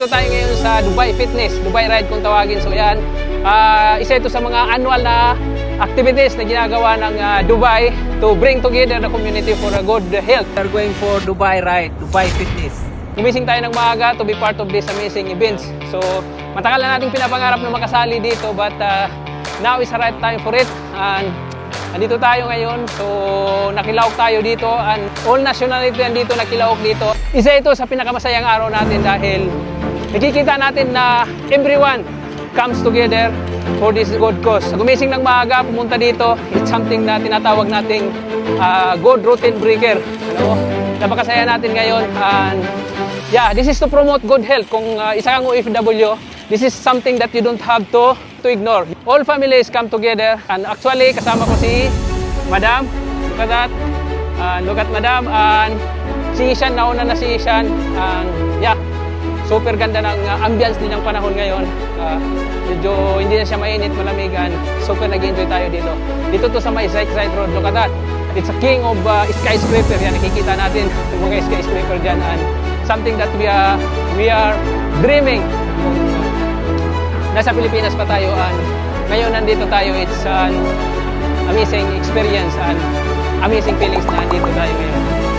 Ito tayo ngayon sa Dubai Fitness, Dubai Ride kung tawagin. So yan, isa ito sa mga annual na activities na ginagawa ng Dubai to bring together the community for a good health. We're going for Dubai Ride, Dubai Fitness. Gumising tayo ng maaga to be part of this amazing events. So matagal na nating pinapangarap na makasali dito, but now is the right time for it. And andito tayo ngayon, so nakilahok tayo dito, and all nationality andito nakilahok dito. Isa ito sa pinakamasayang araw natin dahil nakikita natin na everyone comes together for this good cause. Gumising ng maaga, pumunta dito, it's something na tinatawag nating good routine breaker. Ano? Napakasaya natin ngayon, and yeah, this is to promote good health. Kung isa kang OFW, this is something that you don't have to ignore. All families come together, and actually kasama ko si Madam. Look at that. Look at Madam, and si Ishan, nauna na si Ishan. And yeah, super ganda ng ambience din ng panahon ngayon. Medyo hindi na siya mainit, malamigan. Super nag-enjoy tayo dito. Dito to sa may Side Road. Look at that. It's a king of skyscraper. Yan, nakikita natin yung mga skyscraper dyan. And something that we are dreaming. Nasa Pilipinas pa tayo, and ngayon nandito tayo. It's an amazing experience and amazing feelings na nandito tayo ngayon.